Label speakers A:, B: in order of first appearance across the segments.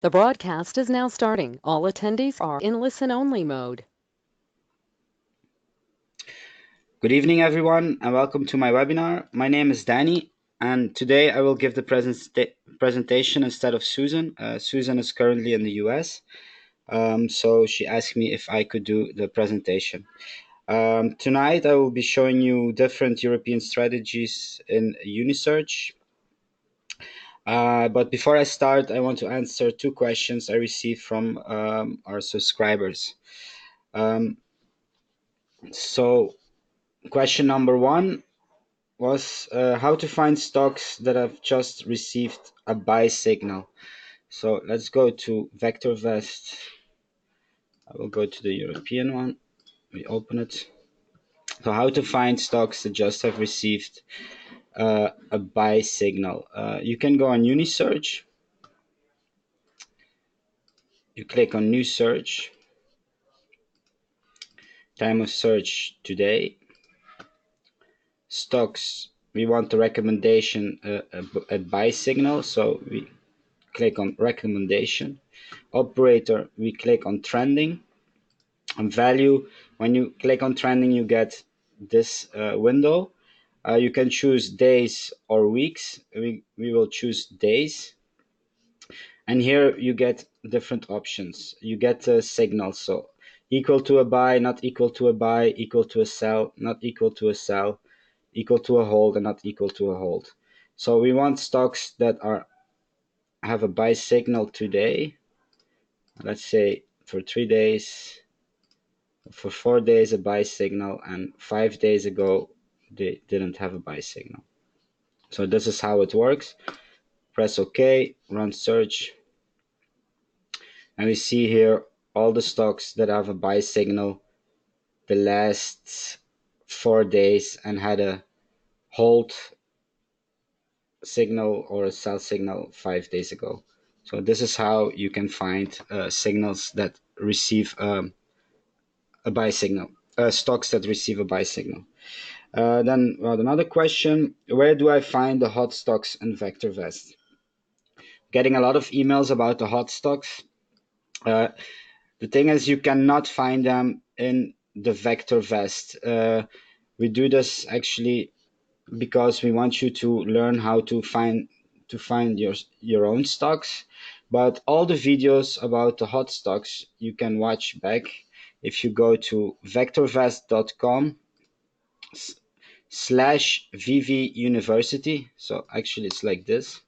A: The broadcast is now starting. All attendees are in listen-only mode.
B: Good evening, everyone, and welcome to my webinar. My name is Danny, and today I will give the presentation instead of Susan. Susan is currently in the US, so she asked me if I could do the presentation. Tonight I will be showing you different European strategies in Unisearch. But before I start, I want to answer two questions I received from our subscribers. So question number one was how to find stocks that have just received a buy signal. So let's go to VectorVest. I will go to the European one. We open it. So how to find stocks that just have received a buy signal. You can go on Unisearch. You click on New Search. Time of search today. Stocks. We want the recommendation a buy signal. So we click on recommendation. Operator, we click on trending. And value, when you click on trending, you get this window. You can choose days or weeks. We will choose days. And here you get different options. You get a signal. So equal to a buy, not equal to a buy, equal to a sell, not equal to a sell, equal to a hold, and not equal to a hold. So we want stocks that have a buy signal today. Let's say for 3 days, for 4 days a buy signal, and 5 days ago they didn't have a buy signal. So this is how it works. Press OK, run search, and we see here all the stocks that have a buy signal the last 4 days and had a hold signal or a sell signal 5 days ago. So this is how you can find signals that receive a buy signal, stocks that receive a buy signal. Then another question, where do I find the hot stocks in VectorVest? Getting a lot of emails about the hot stocks. The thing is, you cannot find them in the VectorVest. We do this actually because we want you to learn how to find your own stocks. But all the videos about the hot stocks you can watch back if you go to vectorvest.com/VV University. So actually it's like this.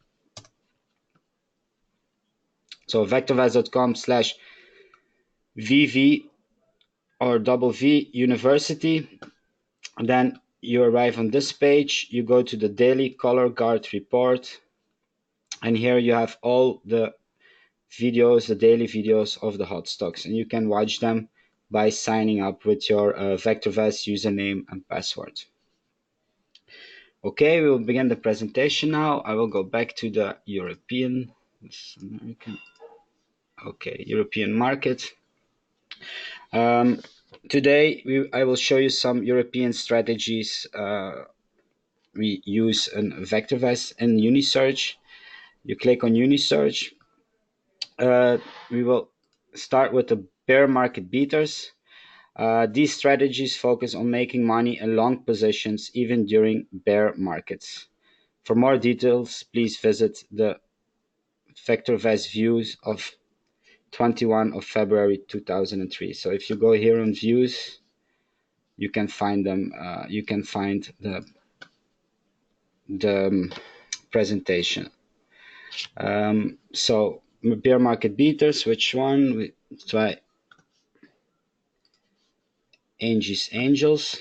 B: So vectorvest.com/VV or double V University. And then you arrive on this page, you go to the daily color guard report, and here you have all the videos, the daily videos of the hot stocks, and you can watch them by signing up with your VectorVest username and password. Okay, we will begin the presentation now. I will go back to the European market. Today I will show you some European strategies we use in VectorVest and Unisearch. You click on Unisearch. We will start with the bear market beaters. These strategies focus on making money in long positions even during bear markets. For more details, please visit the VectorVest views of 21 of February 2003. So if you go here on views, you can find them. You can find the presentation. So bear market beaters, which one? We try Angie's Angels.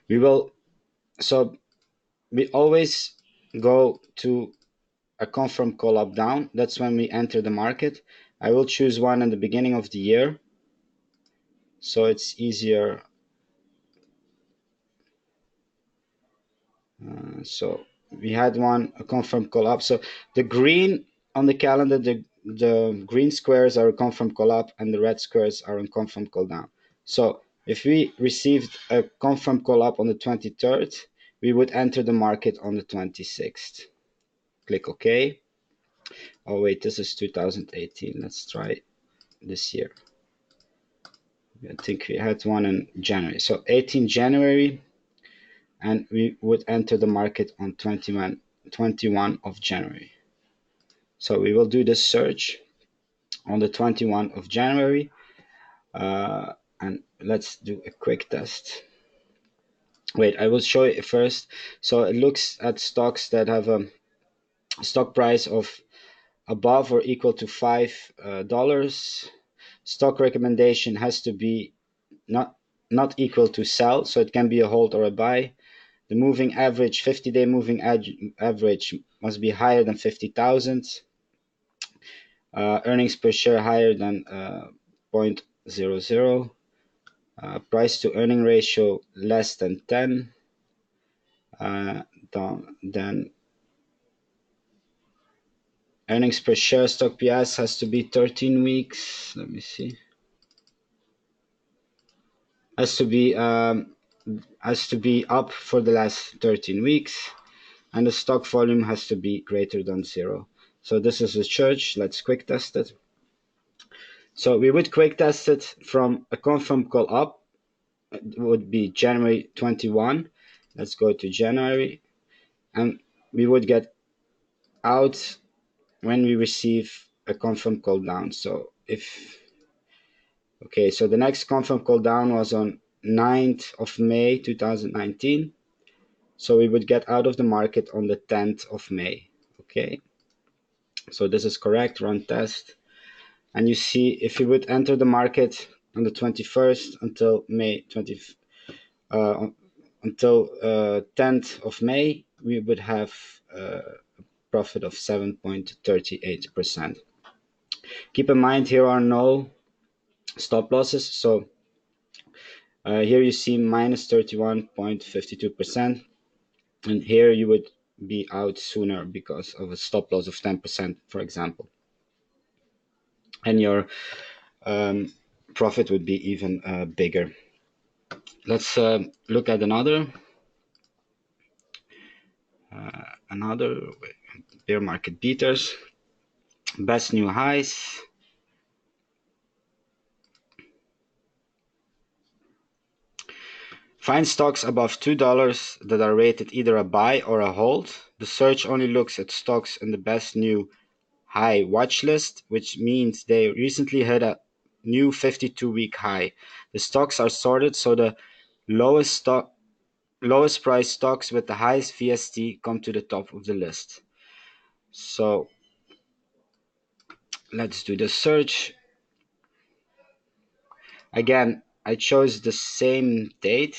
B: We always go to a confirm call up down. That's when we enter the market. I will choose one in the beginning of the year, so it's easier. So we had one, a confirm call up. So the green on the calendar, the green squares are a confirm call up and the red squares are a confirm call down. So if we received a confirm call up on the 23rd, we would enter the market on the 26th. Click OK. Oh wait, this is 2018. Let's try this year. I think we had one in January. So 18 January, and we would enter the market on 21 of January. So we will do this search on the 21 of January, and let's do a quick test. Wait, I will show it first. So it looks at stocks that have a stock price of above or equal to $5. Stock recommendation has to be not equal to sell, so it can be a hold or a buy. The moving average, 50-day moving average must be higher than 50,000. Earnings per share higher than 0.00. Price to earning ratio less than 10. Then earnings per share stock PS has to be 13 weeks. Let me see. Has to be up for the last 13 weeks, and the stock volume has to be greater than 0. So this is the church. Let's quick test it. So we would quick test it from a confirm call up. It would be January 21. Let's go to January, and we would get out when we receive a confirm call down. So so the next confirm call down was on 9th of May 2019. So we would get out of the market on the 10th of May. Okay, so this is correct. Run test, and you see if we would enter the market on the 21st until May 20th, until 10th of May, we would have a profit of 7.38%. Keep in mind here are no stop losses, so here you see minus 31.52%, and here you would be out sooner because of a stop loss of 10%, for example, and your profit would be even bigger. Let's look at another bear market beaters. Best new highs. Find stocks above $2 that are rated either a buy or a hold. The search only looks at stocks in the best new high watch list, which means they recently hit a new 52-week high. The stocks are sorted so the lowest price stocks with the highest VST come to the top of the list. So let's do the search. Again, I chose the same date.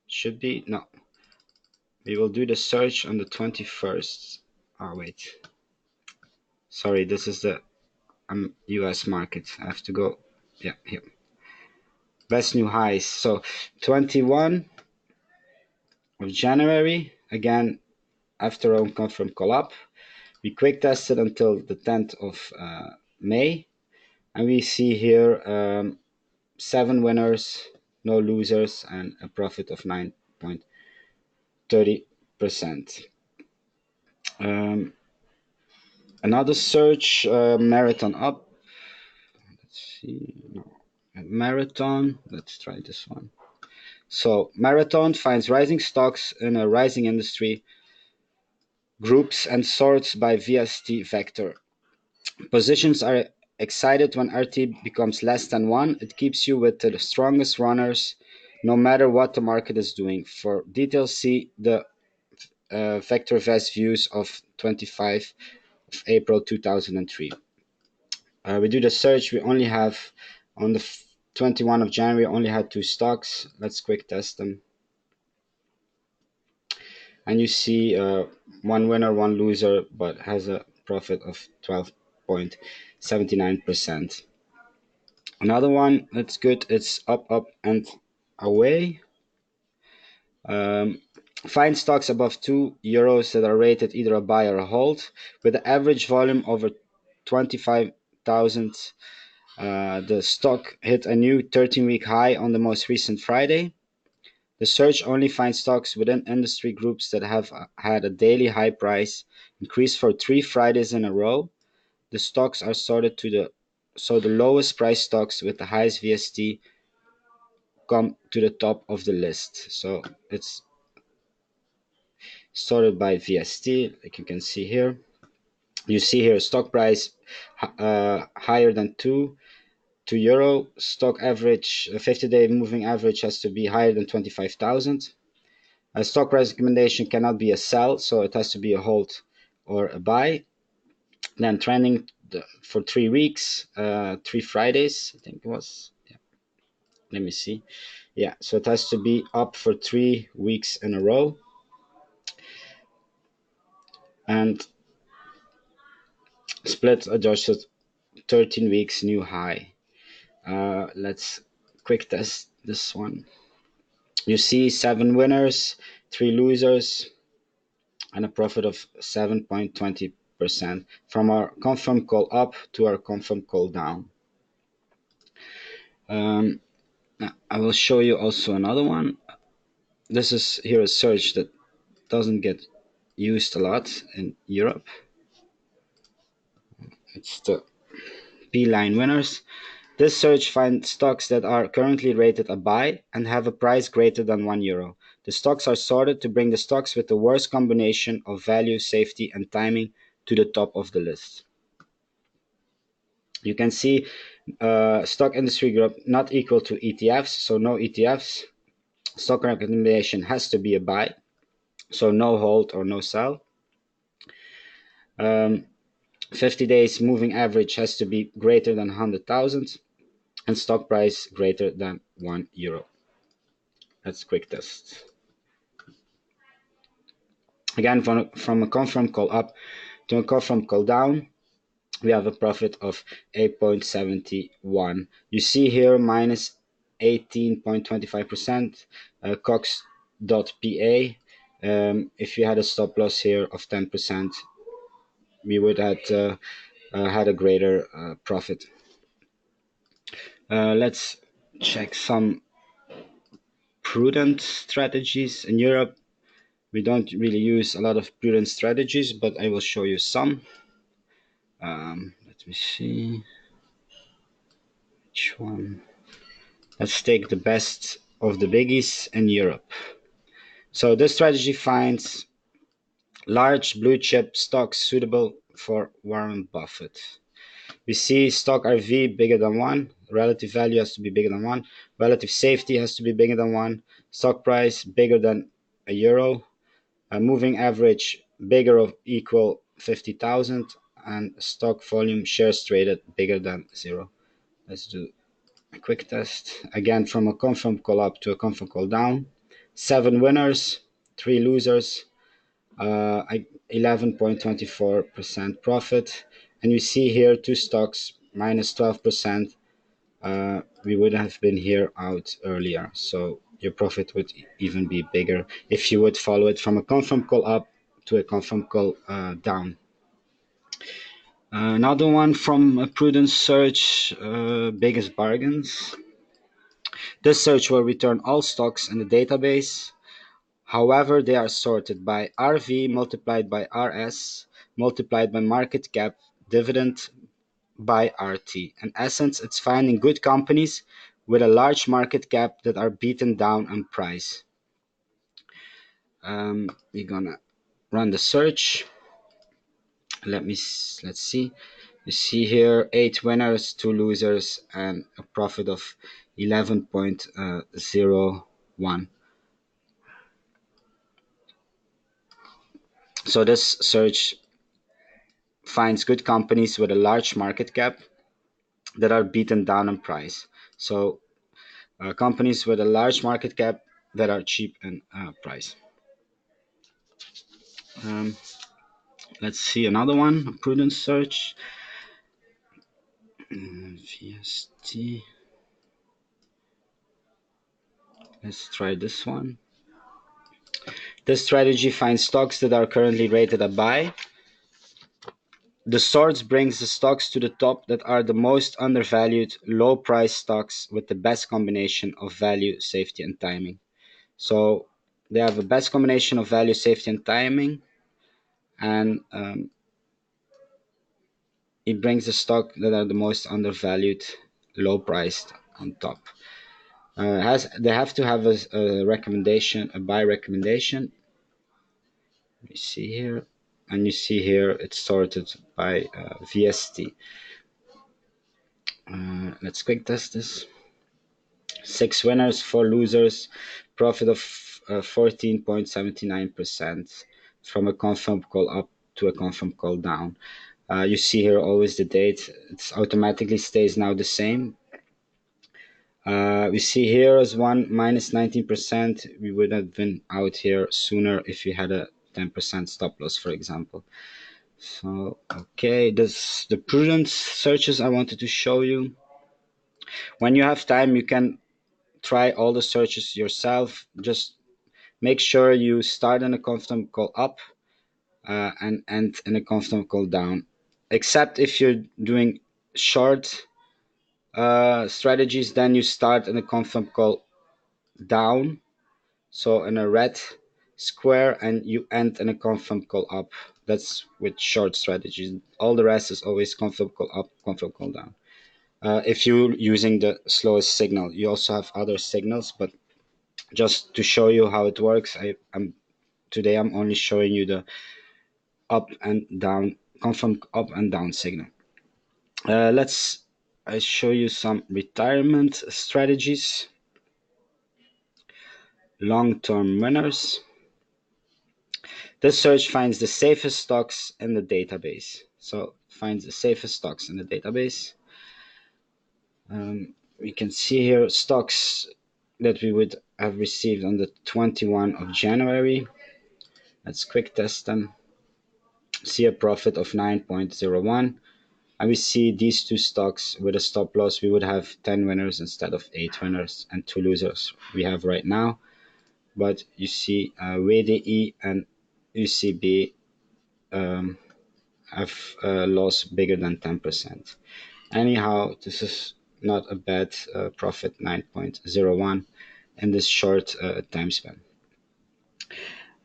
B: Should be, no. We will do the search on the 21st. Oh, wait. Sorry, this is the US market. I have to go, yeah, here. Best new highs. So 21 of January, again, after our confirm call up. We quick tested until the 10th of May. And we see here 7 winners, no losers, and a profit of 9.30%. Another search, marathon up. Let's see, no, marathon. Let's try this one. So marathon finds rising stocks in a rising industry, groups and sorts by VST vector. Positions are excited when RT becomes less than 1. It keeps you with the strongest runners, no matter what the market is doing. For details, see the VectorVest views of 25 of April 2003. We do the search. We only have on the 21 of January, only had 2 stocks. Let's quick test them. And you see 1 winner, 1 loser, but has a profit of 12.79%. Another one that's good, it's up, up, and away. Find stocks above €2 that are rated either a buy or a hold. With the average volume over 25,000, the stock hit a new 13-week high on the most recent Friday. The search only finds stocks within industry groups that have had a daily high price increase for 3 Fridays in a row. The stocks are sorted to the lowest price stocks with the highest VST come to the top of the list. So it's sorted by VST, like you can see here. You see here stock price higher than 2 euro. Stock average, 50-day moving average has to be higher than 25,000. A stock price recommendation cannot be a sell, so it has to be a hold or a buy. Then trending for 3 weeks, 3 Fridays, I think it was. Yeah. Let me see. Yeah, so it has to be up for 3 weeks in a row. And split adjusted 13 weeks new high. Let's quick test this one. You see 7 winners, 3 losers, and a profit of 7.20% from our confirm call up to our confirm call down. I will show you also another one. This is here a search that doesn't get used a lot in Europe. It's the P-line winners. This search finds stocks that are currently rated a buy and have a price greater than €1. The stocks are sorted to bring the stocks with the worst combination of value, safety, and timing to the top of the list. You can see stock industry group not equal to ETFs, so no ETFs. Stock recommendation has to be a buy, so no hold or no sell. 50 days moving average has to be greater than 100,000 and stock price greater than €1. Let's quick test. Again, from a confirm call up to a confirm call down, we have a profit of 8.71. You see here minus 18.25%, cox.pa. If you had a stop loss here of 10%, we would have had a greater profit. Let's check some prudent strategies in Europe. We don't really use a lot of prudent strategies, but I will show you some. Let me see which one. Let's take the best of the biggies in Europe. So this strategy finds large blue chip stocks suitable for Warren Buffett. We see stock RV bigger than 1, relative value has to be bigger than 1, relative safety has to be bigger than 1, stock price bigger than €1, a moving average bigger or equal 50,000, and stock volume shares traded bigger than 0. Let's do a quick test. Again, from a confirm call up to a confirm call down. 7 winners, 3 losers, 11.24% profit. And you see here 2 stocks minus 12%. We would have been here out earlier. So your profit would even be bigger if you would follow it from a confirm call up to a confirm call down. Another one from a prudent search, biggest bargains. This search will return all stocks in the database. However, they are sorted by RV multiplied by RS multiplied by market cap dividend by RT. In essence, it's finding good companies with a large market cap that are beaten down on price. We're gonna run the search. Let's see. You see here 8 winners, 2 losers, and a profit of 11.01. So this search finds good companies with a large market cap that are beaten down in price. So companies with a large market cap that are cheap in price. Let's see another one, a prudent search. VST. Let's try this one. This strategy finds stocks that are currently rated a buy. The sorts brings the stocks to the top that are the most undervalued, low price stocks with the best combination of value, safety, and timing. So they have the best combination of value, safety, and timing, and it brings the stock that are the most undervalued, low priced on top. They have to have a recommendation, a buy recommendation. You see here, and you see here it's sorted by VST. Let's quick test this. 6 winners, 4 losers, profit of 14.79% from a confirm call up to a confirm call down. You see here always the date. It automatically stays now the same. We see here as one minus 19%. We would have been out here sooner if we had a 10% stop loss, for example. So, okay, this the prudent searches I wanted to show you. When you have time, you can try all the searches yourself. Just make sure you start in a confident call up and end in a confident call down. Except if you're doing short strategies, then you start in a confident call down, so in a red square, and you end in a confident call up. That's with short strategies. All the rest is always confident call up, confident call down. If you're using the slowest signal, you also have other signals, but just to show you how it works, today I'm only showing you the up and down, confirm up and down signal. Let's I show you some retirement strategies. Long-term winners. This search finds the safest stocks in the database. So finds the safest stocks in the database. We can see here stocks that we would have received on the 21 of January. Let's quick test them. See a profit of 9.01. And we see these two stocks with a stop loss. We would have 10 winners instead of 8 winners and 2 losers we have right now. But you see VDE and UCB have a loss bigger than 10%. Anyhow, this is not a bad profit, 9.01 in this short time span.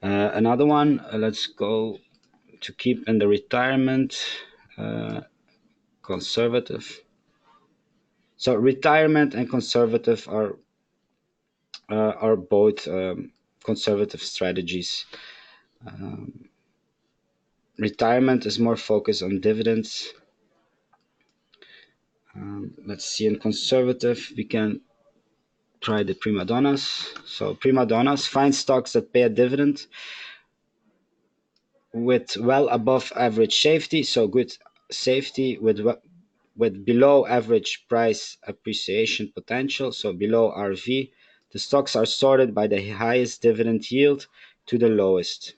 B: Another one, let's go to keep in the retirement, conservative. So retirement and conservative are both conservative strategies. Retirement is more focused on dividends. Let's see, in conservative, we can try the Primadonnas. So Primadonnas, find stocks that pay a dividend with well above average safety, so good safety with below average price appreciation potential, so below RV. The stocks are sorted by the highest dividend yield to the lowest.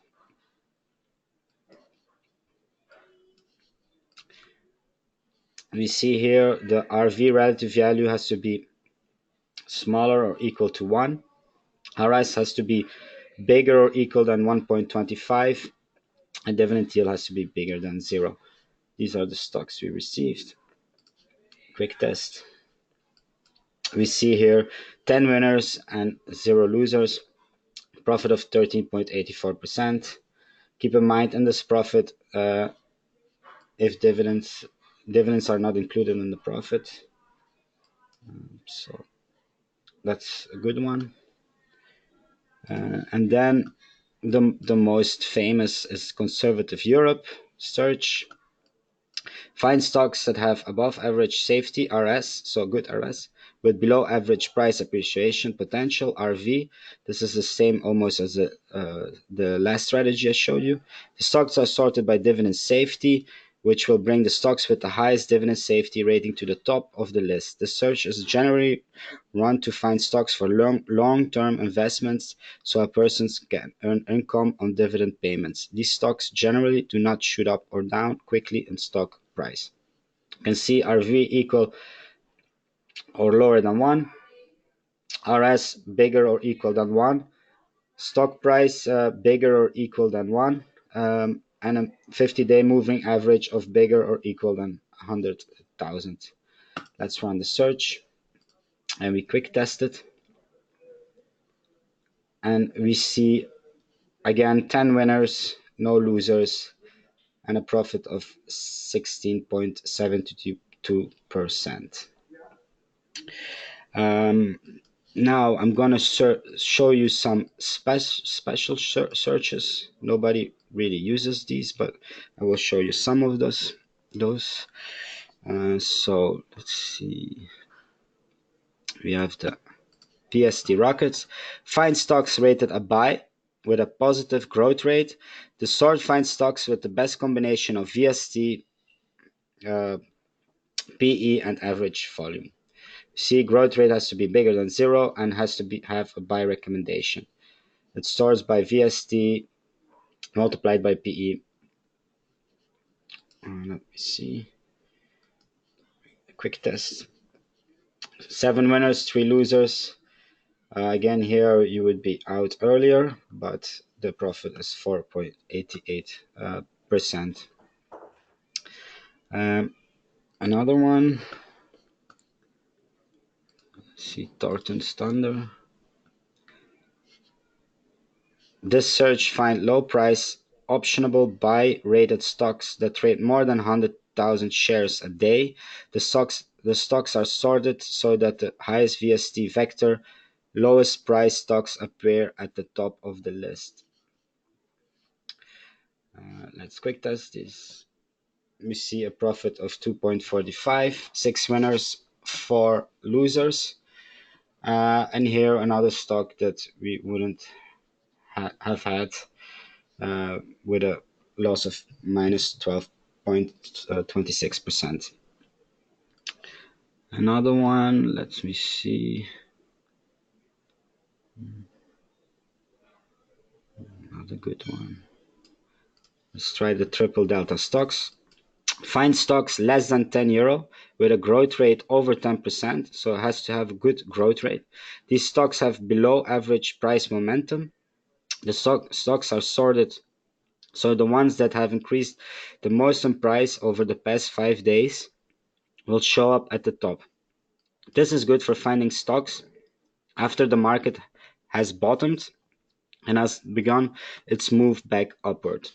B: We see here the RV relative value has to be smaller or equal to 1. RS has to be bigger or equal than 1.25, and dividend yield has to be bigger than 0. These are the stocks we received. Quick test. We see here 10 winners and 0 losers, profit of 13.84%. Keep in mind in this profit, if dividends are not included in the profit. So that's a good one. And then the most famous is Conservative Europe search. Find stocks that have above average safety, RS, so good RS, with below average price appreciation potential, RV. This is the same almost as the last strategy I showed you. The stocks are sorted by dividend safety, which will bring the stocks with the highest dividend safety rating to the top of the list. The search is generally run to find stocks for long-term investments so a person can earn income on dividend payments. These stocks generally do not shoot up or down quickly in stock price. You can see RV equal or lower than 1, RS bigger or equal than 1, stock price bigger or equal than 1, and a 50-day moving average of bigger or equal than 100,000. Let's run the search and we quick test it. and we see again 10 winners, no losers, and a profit of 16.72%. Now I'm gonna show you some special searches. Nobody really uses these, but I will show you some of those. So let's see. We have the TST Rockets. Find stocks rated a buy with a positive growth rate. The sort finds stocks with the best combination of VST, PE, and average volume. See, growth rate has to be bigger than 0 and has to have a buy recommendation. It stores by VST multiplied by PE. Let me see. A quick test. 7 winners, 3 losers. Again, here you would be out earlier, but the profit is 4.88%. Another one. Let's see, Thornton's Thunder. This search find low price optionable buy rated stocks that trade more than 100,000 shares a day. The stocks are sorted so that the highest VST vector, lowest price stocks appear at the top of the list. Let's quick test this. We see a profit of 2.45, 6 winners, 4 losers. And here another stock that we wouldn't have had with a loss of minus 12.26%. Another one, let me see. Another good one. Let's try the triple delta stocks. Find stocks less than 10 euro with a growth rate over 10%, so it has to have a good growth rate. These stocks have below average price momentum. The stocks are sorted, so the ones that have increased the most in price over the past 5 days will show up at the top. This is good for finding stocks after the market has bottomed and has begun its move back upward.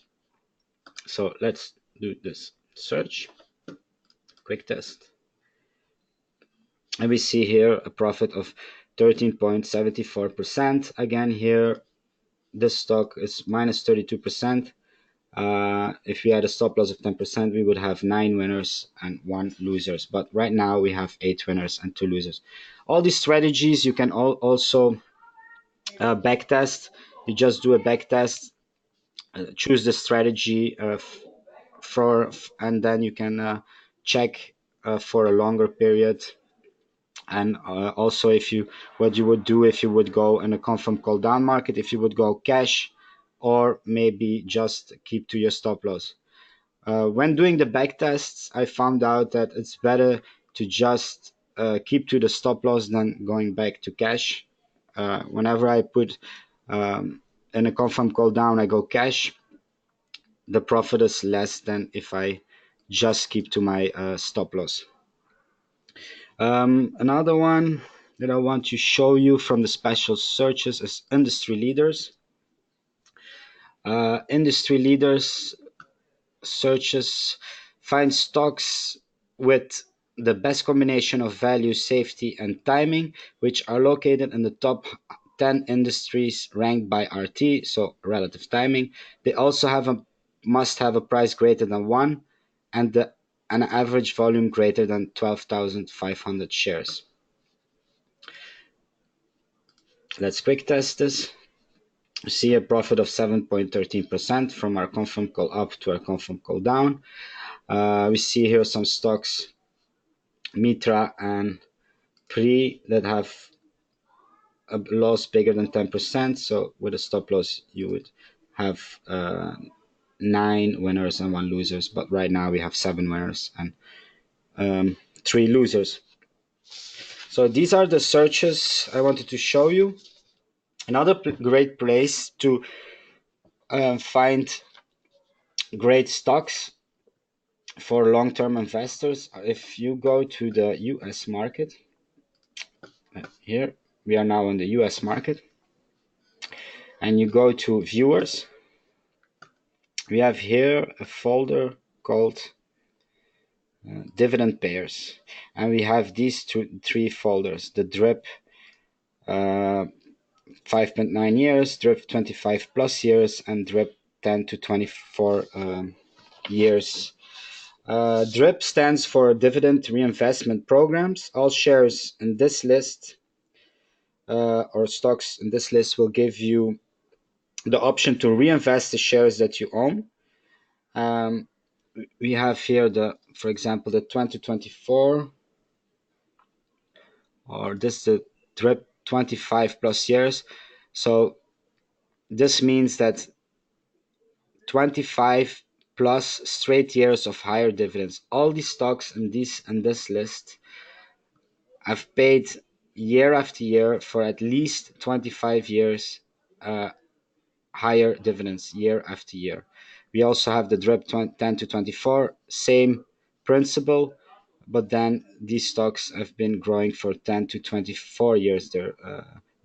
B: So let's do this search. Quick test. And we see here a profit of 13.74%. Again, here this stock is minus 32%. If we had a stop loss of 10%, we would have 9 winners and 1 losers. But right now we have 8 winners and 2 losers. All these strategies you can also backtest. You just do a backtest, choose the strategy and then you can check for a longer period. And also, what you would do if you would go in a confirm call down market, if you would go cash, or maybe just keep to your stop loss. When doing the back tests, I found out that it's better to just keep to the stop loss than going back to cash. Whenever I put in a confirm call down, I go cash. The profit is less than if I just keep to my stop loss. Another one that I want to show you from the special searches is industry leaders. Industry leaders searches find stocks with the best combination of value, safety, and timing, which are located in the top 10 industries ranked by RT, so relative timing. They also must have a price greater than 1 and an average volume greater than 12,500 shares. Let's quick test this. We see a profit of 7.13% from our confirm call up to our confirm call down. We see here some stocks, Mitra and Pri, that have a loss bigger than 10%. So with a stop loss, you would have 9 winners and 1 losers. But right now we have 7 winners and 3 losers. So these are the searches I wanted to show you. Another great place to find great stocks for long-term investors, if you go to the US market, here we are now in the US market. and you go to viewers, we have here a folder called dividend pairs, and we have these three folders: the drip 5.9 years, drip 25 plus years, and drip 10 to 24 years. DRIP stands for Dividend Reinvestment Programs. All shares in this list or stocks in this list will give you the option to reinvest the shares that you own. We have here for example, the 2024, or this the DRIP 25 plus years. So this means that 25 plus straight years of higher dividends. All these stocks in this list have paid year after year for at least 25 years higher dividends year after year. We also have the DRIP 10 to 24, same principle, but then these stocks have been growing for 10 to 24 years their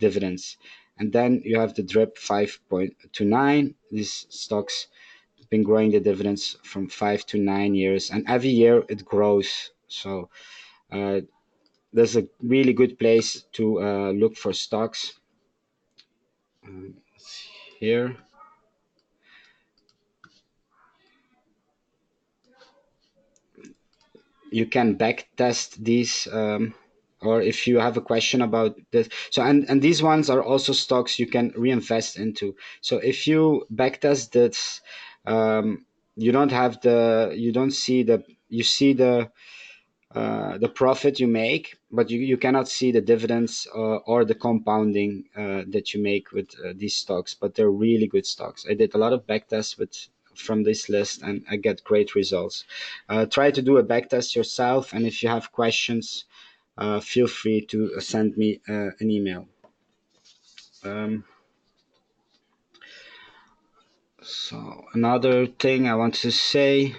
B: dividends. And then you have the DRIP 5.29. These stocks have been growing the dividends from 5 to 9 years, and every year it grows. So there's a really good place to look for stocks. Here you can back test these, or if you have a question about this. So and these ones are also stocks you can reinvest into. So if you back test this, you don't see the profit you make, but you cannot see the dividends or the compounding that you make with these stocks. But they're really good stocks. I did a lot of backtests from this list, and I get great results. Try to do a backtest yourself, and if you have questions, feel free to send me an email. So another thing I want to say,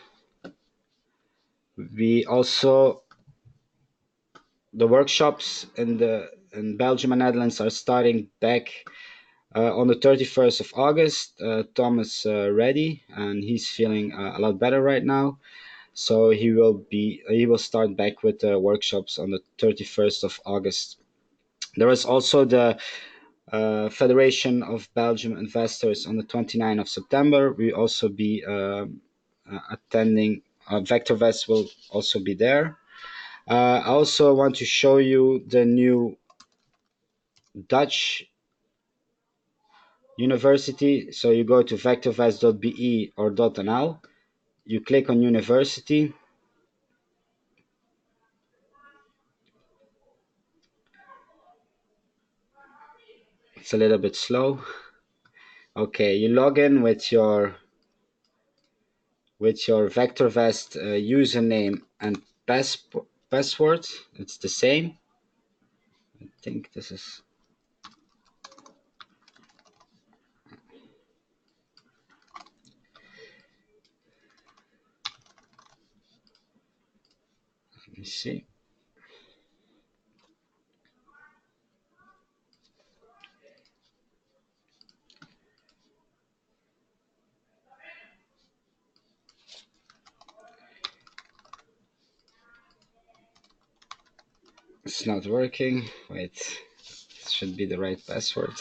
B: we also the workshops in Belgium and Netherlands are starting back on the 31st of August. Tom is ready, and he's feeling a lot better right now. So he will start back with the workshops on the 31st of August. There is also the Federation of Belgium Investors on the 29th of September. We also be attending. VectorVest will also be there. I also want to show you the new Dutch university. So you go to vectorvest.be or .nl. You click on university. It's a little bit slow. Okay, you log in with your VectorVest username and password. It's the same. I think this is. Let me see. It's not working. Wait, it should be the right password.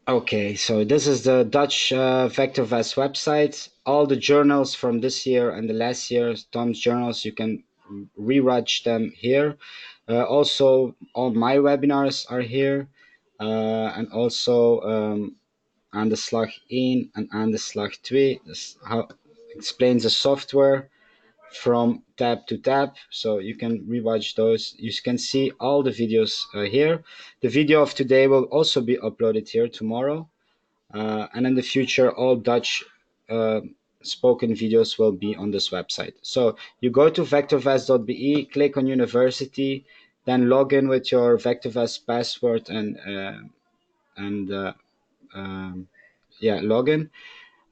B: Okay, so this is the Dutch VectorVest website. All the journals from this year and the last year, Tom's journals, you can rewatch them here. Also, all my webinars are here, and also aan de slag 1 and aan de slag 2. This how explains the software from tab to tab, so you can rewatch those. You can see all the videos here. The video of today will also be uploaded here tomorrow, and in the future all Dutch spoken videos will be on this website. So you go to vectorvest.be, click on university, then log in with your VectorVest password and login,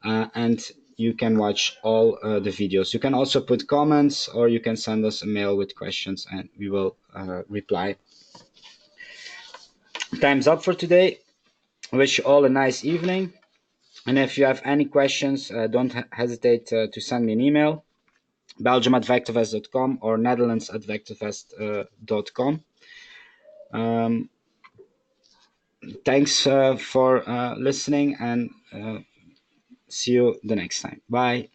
B: and you can watch all the videos. You can also put comments, or you can send us a mail with questions and we will reply. Time's up for today. I wish you all a nice evening. And if you have any questions, don't hesitate to send me an email, belgium@vectorvest.com or netherlands@vectorvest.com. Thanks for listening, and see you the next time. Bye.